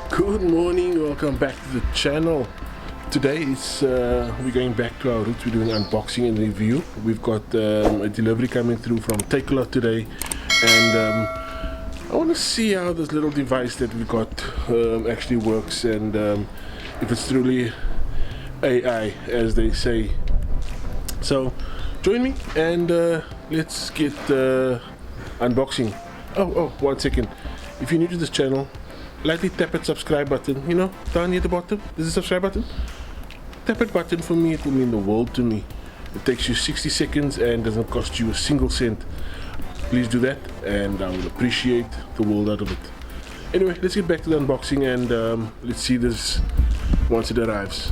Good morning, welcome back to the channel. Today is we're going back to our roots. We're doing unboxing and review. We've got a delivery coming through from Takealot today, and I want to see how this little device that we got actually works, and if it's truly AI as they say. So join me and let's get unboxing. Oh, 1 second. If you're new to this channel, lightly tap that subscribe button, down near the bottom. There's a subscribe button. Tap that button for me, it will mean the world to me. It takes you 60 seconds and doesn't cost you a single cent. Please do that and I will appreciate the world out of it. Anyway, let's get back to the unboxing and let's see this once it arrives.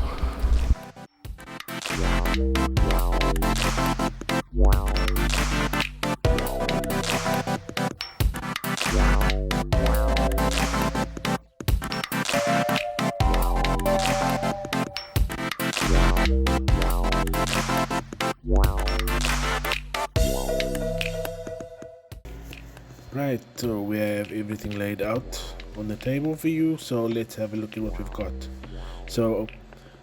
Right, so we have everything laid out on the table for you, so let's have a look at what we've got. So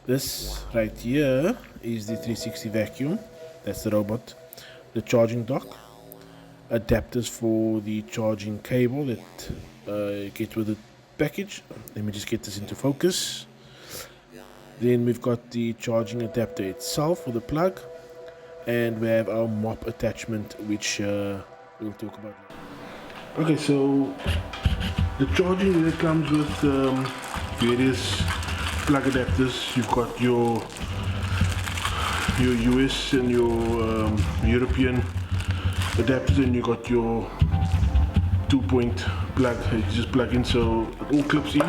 this right here is the 360 vacuum, that's the robot, the charging dock, adapters for the charging cable that get with the package. Let me just get this into focus. Then we've got the charging adapter itself for the plug, and we have our mop attachment, which we'll talk about. Okay, so the charging unit comes with various plug adapters. You've got your US and your European adapters, and you got your 2-point plug. You just plug in, so it all clips in.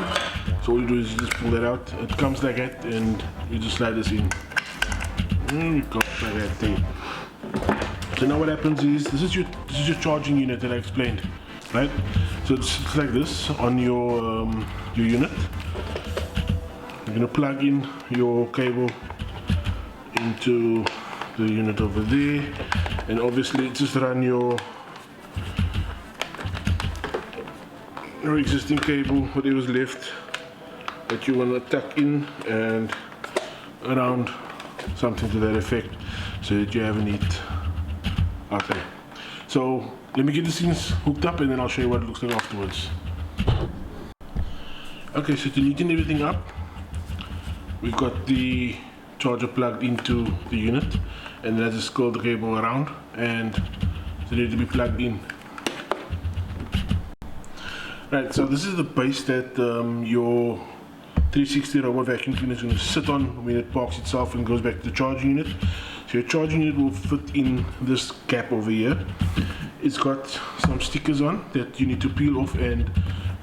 So all you do is you just pull that out. It comes like that, and you just slide this in. And it goes like that there. So now what happens is this is your charging unit that I explained. Right, so it's like this on your unit. You're gonna plug in your cable into the unit over there, and obviously just run your existing cable, whatever's left that you wanna tuck in and around, something to that effect, so that you have a neat out there. So let me get this things hooked up and then I'll show you what it looks like afterwards. Okay, so to neaten everything up, we've got the charger plugged into the unit, and then I just curl the cable around and it's ready to be plugged in. Right, so this is the base that your 360 Robo Vacuum cleaner is going to sit on when it parks itself and goes back to the charging unit. So your charging unit will fit in this gap over here. It's got some stickers on that you need to peel off and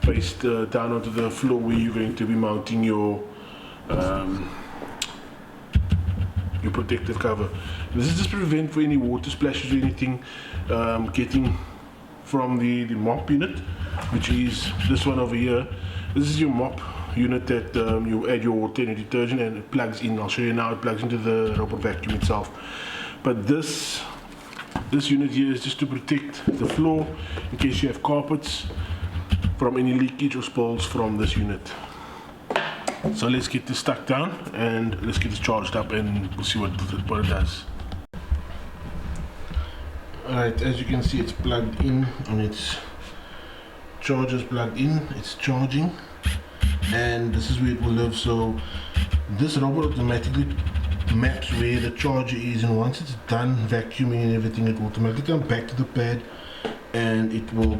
paste down onto the floor where you're going to be mounting your protective cover. This is just to prevent for any water splashes or anything getting from the mop unit, which is this one over here. This is your mop unit that you add your water and your detergent and it plugs in. I'll show you now. It plugs into the Robo Vacuum itself. But this unit here is just to protect the floor in case you have carpets from any leakage or spills from this unit. So let's get this stuck down and let's get this charged up and we'll see what it does. Alright, as you can see, it's plugged in and its charger's plugged in, it's charging, and this is where it will live. So this robot automatically maps where the charger is, and once it's done vacuuming and everything, it will automatically come back to the pad and it will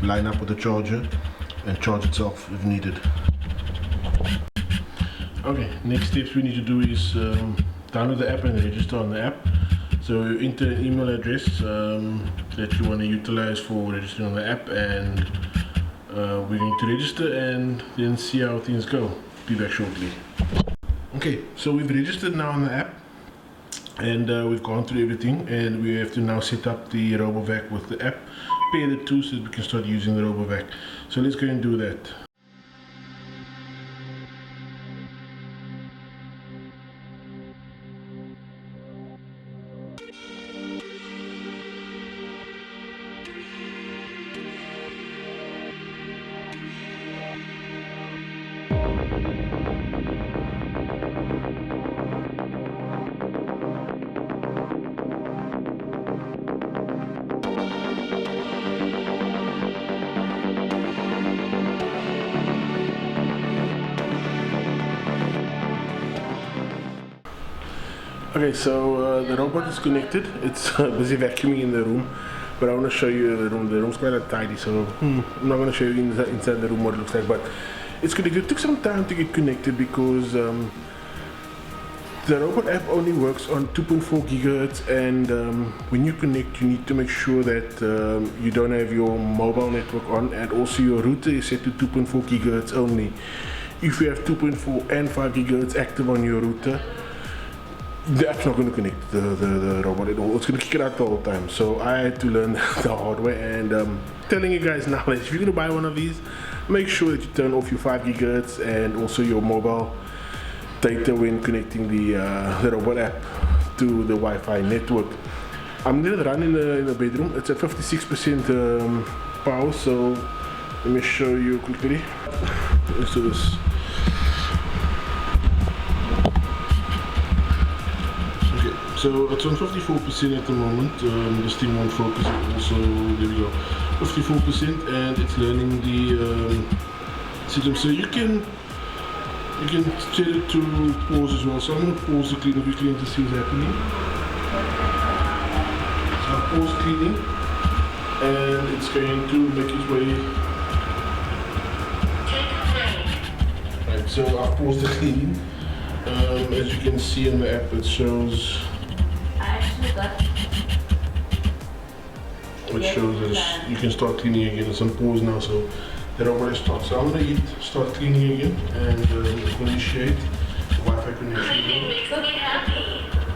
line up with the charger and charge itself if needed. Okay, next steps we need to do is download the app and register on the app. So you enter an email address that you want to utilize for registering on the app, and we're going to register and then see how things go. Be back shortly. Okay, so we've registered now on the app and we've gone through everything, and we have to now set up the Robo Vac with the app, pair the two so that we can start using the Robo Vac. So let's go and do that. Okay, so the robot is connected. It's busy vacuuming in the room, but I want to show you the room. The room's quite untidy, so I'm not going to show you inside the room what it looks like, but it's connected. It took some time to get connected because the robot app only works on 2.4 gigahertz, and when you connect, you need to make sure that you don't have your mobile network on, and also your router is set to 2.4 gigahertz only. If you have 2.4 and 5 gigahertz active on your router, the app's not going to connect the robot at all. It's going to kick it out the whole time. So I had to learn the hard way, and telling you guys now that if you're going to buy one of these, make sure that you turn off your 5 gigahertz and also your mobile data when connecting the robot app to the Wi-Fi network. I'm going to run in the bedroom. It's at 56% power, so let me show you quickly. Let's do this. So it's on 54% at the moment. This thing won't focus. Also, there we go, 54%, and it's learning the system. So you can set it to pause as well. So I'm going to pause the cleaning quickly to see what's happening. So I'll pause cleaning, and it's going to make its way. Right. So I've paused the cleaning. As you can see in the app, it shows. It shows that you can start cleaning again. It's on pause now, so the robot is stopped. So I'm going to start cleaning again and initiate the Wi-Fi connection.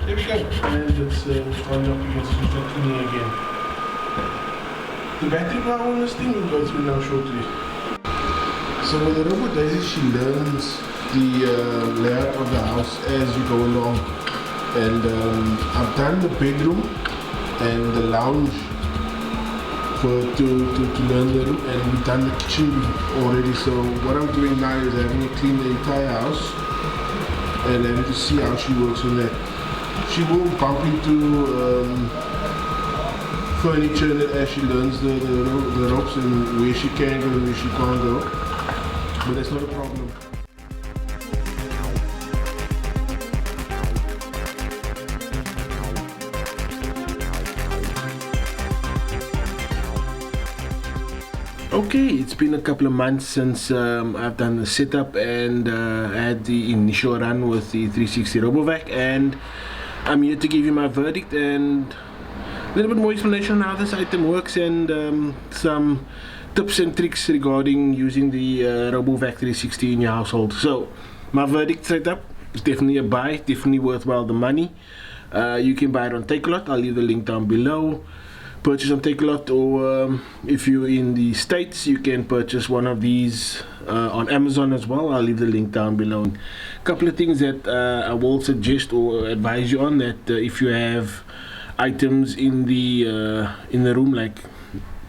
There we go. And it's starting up again, so we start cleaning again. The battery power on this thing will go through now shortly. So what the robot does is she learns the layout of the house as you go along. And I've done the bedroom and the lounge to learn the room, and we've done the kitchen already. So what I'm doing now is having to clean the entire house and having to see how she works on that. She will bump into furniture as she learns the ropes and where she can go and where she can't go, but that's not a problem. Okay, it's been a couple of months since I've done the setup and had the initial run with the 360 Robo Vac, and I'm here to give you my verdict and a little bit more explanation on how this item works, and some tips and tricks regarding using the Robo Vac 360 in your household. So my verdict setup is definitely a buy, definitely worthwhile the money. You can buy it on Takealot. I'll leave the link down below. Purchase on Takealot, or if you're in the States, you can purchase one of these on Amazon as well. I'll leave the link down below. A couple of things that I will suggest or advise you on, that if you have items in the room like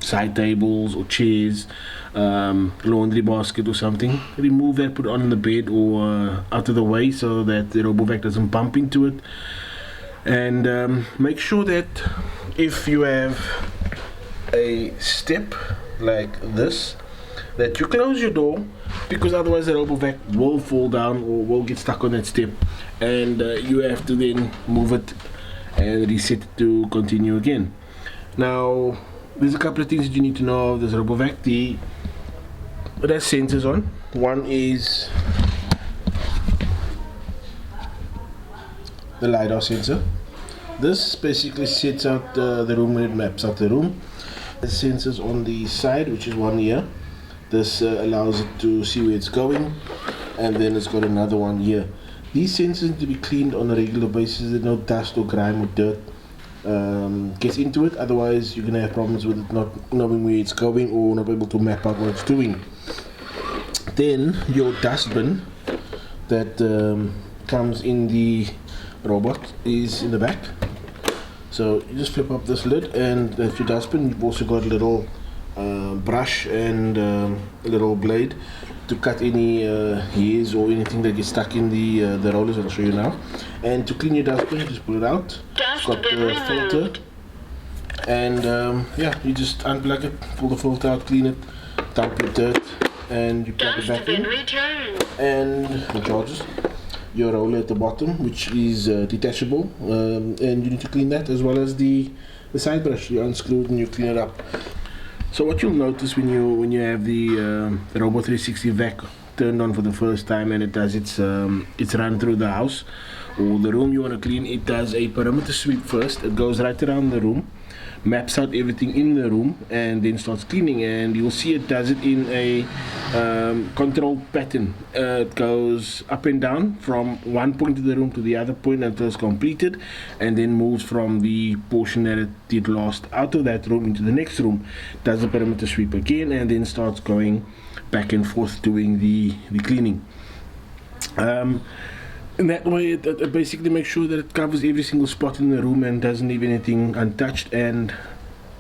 side tables or chairs, laundry basket or something, remove that, put it on the bed or out of the way so that the Robo Vac doesn't bump into it. And make sure that if you have a step like this, that you close your door, because otherwise the Robo Vac will fall down or will get stuck on that step, and you have to then move it and reset it to continue again. Now there's a couple of things that you need to know of this Robo Vac. It has sensors on. One is the LiDAR sensor. This basically sets out the room when it maps out the room. The sensors on the side, which is one here. This allows it to see where it's going, and then it's got another one here. These sensors need to be cleaned on a regular basis. There's no dust or grime or dirt gets into it. Otherwise you're gonna have problems with it not knowing where it's going or not able to map out what it's doing. Then your dustbin that comes in the robot is in the back. So you just flip up this lid and that's your dustbin. You've also got little brush and a little blade to cut any hairs or anything that gets stuck in the rollers. I'll show you now. And to clean your dustbin, just pull it out. It's got the filter, and yeah, you just unplug it, pull the filter out, clean it, dump your dirt, and you plug it back in. And the charges. Your roller at the bottom, which is detachable, and you need to clean that, as well as the side brush. You unscrew it and you clean it up. So what you'll notice when you have the Robo 360 vac turned on for the first time and it does its run through the house or the room you want to clean, it does a perimeter sweep first. It goes right around the room, maps out everything in the room, and then starts cleaning. And you'll see it does it in a controlled pattern. It goes up and down from one point of the room to the other point until it's completed, and then moves from the portion that it did last out of that room into the next room, does the perimeter sweep again, and then starts going back and forth doing the cleaning. In that way, it basically makes sure that it covers every single spot in the room and doesn't leave anything untouched, and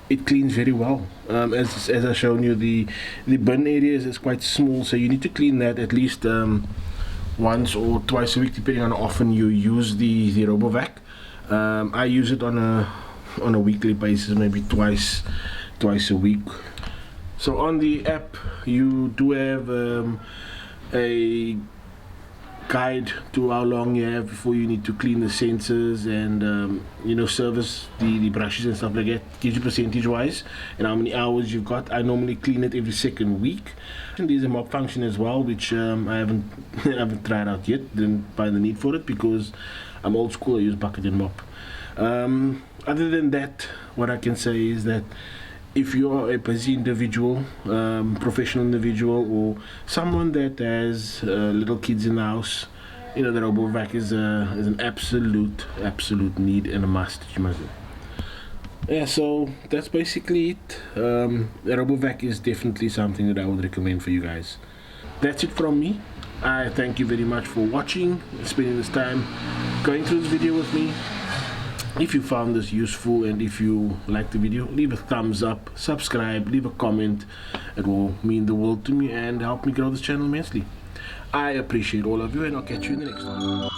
it cleans very well. As I've shown you, the bin areas is quite small, so you need to clean that at least once or twice a week, depending on how often you use the Robo Vac. I use it on a weekly basis, maybe twice a week. So on the app, you do have a guide to how long you have before you need to clean the sensors and service the brushes and stuff like that. Gives you percentage wise and how many hours you've got. I normally clean it every second week. And there's a mop function as well, which I haven't tried out yet. Didn't find the need for it because I'm old school. I use bucket and mop. Other than that, what I can say is that if you are a busy individual, professional individual, or someone that has little kids in the house, the Robo Vac is an absolute need and a must that you must do. Yeah, so that's basically it. The Robo Vac is definitely something that I would recommend for you guys. That's it from me. I thank you very much for watching and spending this time going through this video with me. If you found this useful and if you liked the video, leave a thumbs up, subscribe, leave a comment. It will mean the world to me and help me grow this channel immensely. I appreciate all of you, and I'll catch you in the next one.